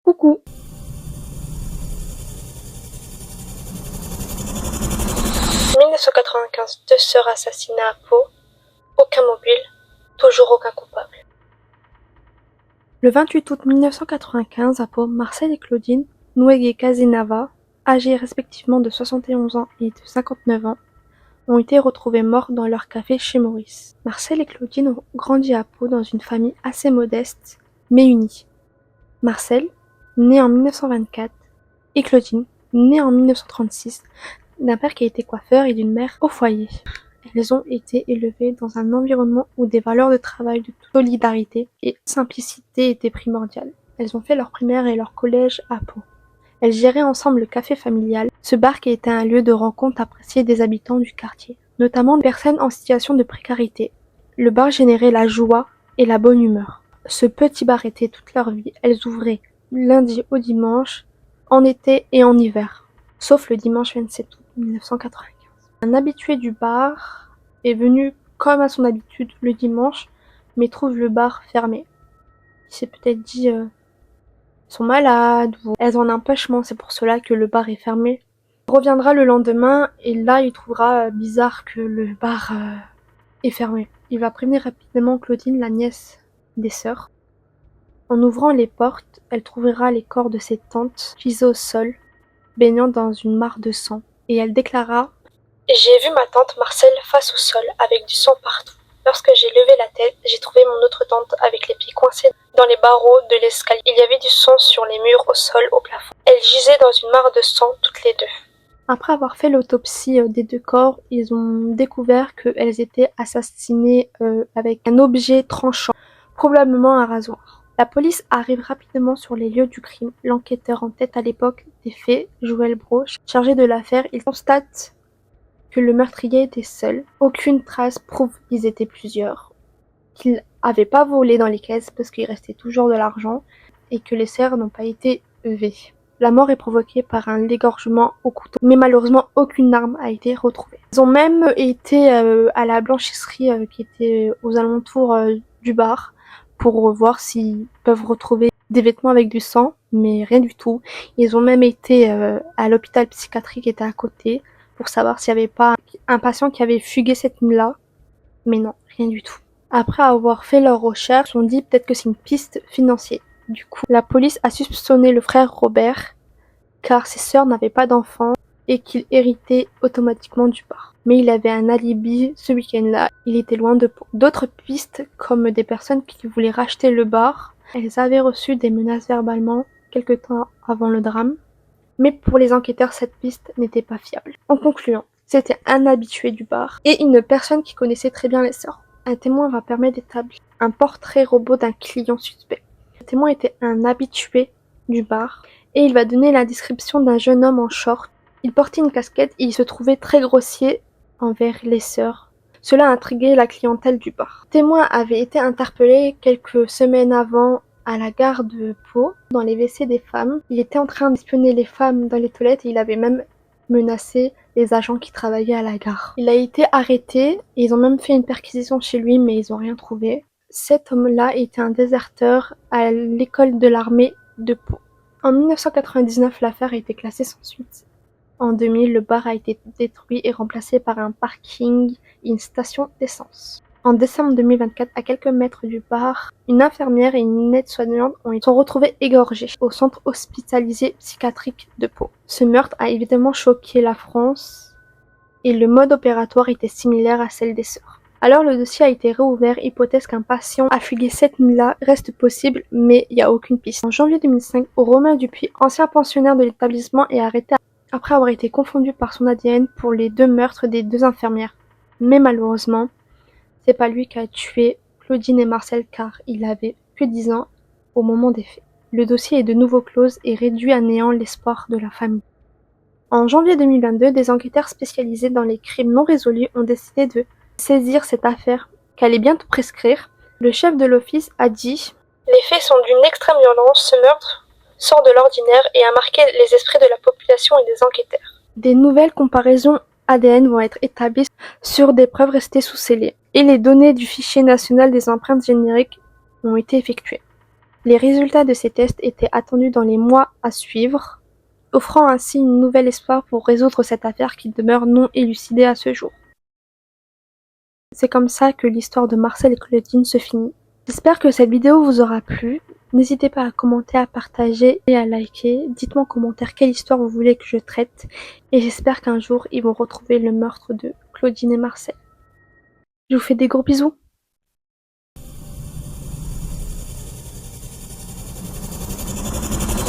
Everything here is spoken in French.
Coucou! 1995, 2 sœurs assassinées à Pau, aucun mobile, toujours aucun coupable. Le 28 août 1995, à Pau, Marcel et Claudine Nwege Kazenava, âgés respectivement de 71 ans et de 59 ans, ont été retrouvés morts dans leur café chez Maurice. Marcel et Claudine ont grandi à Pau dans une famille assez modeste, mais unie. Marcel, né en 1924, et Claudine, née en 1936, d'un père qui a été coiffeur et d'une mère au foyer. Elles ont été élevées dans un environnement où des valeurs de travail, de solidarité et de simplicité étaient primordiales. Elles ont fait leur primaire et leur collège à Pau. Elles géraient ensemble le café familial, ce bar qui était un lieu de rencontre apprécié des habitants du quartier, notamment des personnes en situation de précarité. Le bar générait la joie et la bonne humeur. Ce petit bar était toute leur vie. Elles ouvraient lundi au dimanche, en été et en hiver, sauf le dimanche 27 août 1995. Un habitué du bar est venu comme à son habitude le dimanche, mais trouve le bar fermé. Il s'est peut-être dit sont malades ou elles ont un empêchement, c'est pour cela que le bar est fermé. Il reviendra le lendemain et là il trouvera bizarre que le bar est fermé. Il va prévenir rapidement Claudine, la nièce des sœurs. En ouvrant les portes, elle trouvera les corps de ses tantes gisés au sol, baignant dans une mare de sang, et elle déclara: j'ai vu ma tante Marcel face au sol avec du sang partout. Lorsque j'ai levé la tête, j'ai trouvé mon autre tante avec les pieds coincés dans les barreaux de l'escalier. Il y avait du sang sur les murs, au sol, au plafond. Elles gisaient dans une mare de sang, toutes les deux. Après avoir fait l'autopsie des deux corps, ils ont découvert qu'elles étaient assassinées avec un objet tranchant, probablement un rasoir. La police arrive rapidement sur les lieux du crime. L'enquêteur en tête à l'époque des faits, Joël Broche, chargé de l'affaire, il constate que le meurtrier était seul. Aucune trace prouve qu'ils étaient plusieurs, qu'ils n'avaient pas volé dans les caisses parce qu'il restait toujours de l'argent et que les serres n'ont pas été levées. La mort est provoquée par un égorgement au couteau, mais malheureusement aucune arme a été retrouvée. Ils ont même été à la blanchisserie qui était aux alentours du bar pour voir s'ils peuvent retrouver des vêtements avec du sang, mais rien du tout. Ils ont même été à l'hôpital psychiatrique qui était à côté pour savoir s'il n'y avait pas un patient qui avait fugué cette nuit-là, mais non, rien du tout. Après avoir fait leurs recherches, on dit peut-être que c'est une piste financière. Du coup, la police a soupçonné le frère Robert, car ses sœurs n'avaient pas d'enfants et qu'il héritait automatiquement du bar. Mais il avait un alibi ce week-end-là, il était loin de Pau. D'autres pistes, comme des personnes qui voulaient racheter le bar, elles avaient reçu des menaces verbalement quelque temps avant le drame. Mais pour les enquêteurs, cette piste n'était pas fiable. En concluant, c'était un habitué du bar et une personne qui connaissait très bien les sœurs. Un témoin va permettre d'établir un portrait robot d'un client suspect. Le témoin était un habitué du bar et il va donner la description d'un jeune homme en short. Il portait une casquette et il se trouvait très grossier envers les sœurs. Cela a intrigué la clientèle du bar. Le témoin avait été interpellé quelques semaines avant à la gare de Pau, dans les WC des femmes. Il était en train d'espionner les femmes dans les toilettes et il avait même menacé les agents qui travaillaient à la gare. Il a été arrêté et ils ont même fait une perquisition chez lui, mais ils n'ont rien trouvé. Cet homme-là était un déserteur à l'école de l'armée de Pau. En 1999, l'affaire a été classée sans suite. En 2000, le bar a été détruit et remplacé par un parking et une station d'essence. En décembre 2024, à quelques mètres du bar, une infirmière et une aide-soignante sont retrouvées égorgées au centre hospitalisé psychiatrique de Pau. Ce meurtre a évidemment choqué la France et le mode opératoire était similaire à celle des sœurs. Alors le dossier a été réouvert, hypothèse qu'un patient a fugué cette nuit-là reste possible, mais il n'y a aucune piste. En janvier 2005, Romain Dupuis, ancien pensionnaire de l'établissement, est arrêté après avoir été confondu par son ADN pour les deux meurtres des deux infirmières. Mais malheureusement, c'est pas lui qui a tué Claudine et Marcel car il avait que 10 ans au moment des faits. Le dossier est de nouveau clos et réduit à néant l'espoir de la famille. En janvier 2022, des enquêteurs spécialisés dans les crimes non résolus ont décidé de saisir cette affaire qu'elle allait bientôt prescrire. Le chef de l'office a dit: les faits sont d'une extrême violence, ce meurtre sort de l'ordinaire et a marqué les esprits de la population et des enquêteurs. Des nouvelles comparaisons ADN vont être établies sur des preuves restées sous scellé et les données du fichier national des empreintes génériques ont été effectuées. Les résultats de ces tests étaient attendus dans les mois à suivre, offrant ainsi une nouvelle espoir pour résoudre cette affaire qui demeure non élucidée à ce jour. C'est comme ça que l'histoire de Marcel et Claudine se finit. J'espère que cette vidéo vous aura plu. N'hésitez pas à commenter, à partager et à liker. Dites-moi en commentaire quelle histoire vous voulez que je traite. Et j'espère qu'un jour, ils vont retrouver le meurtre de Claudine et Marcel. Je vous fais des gros bisous.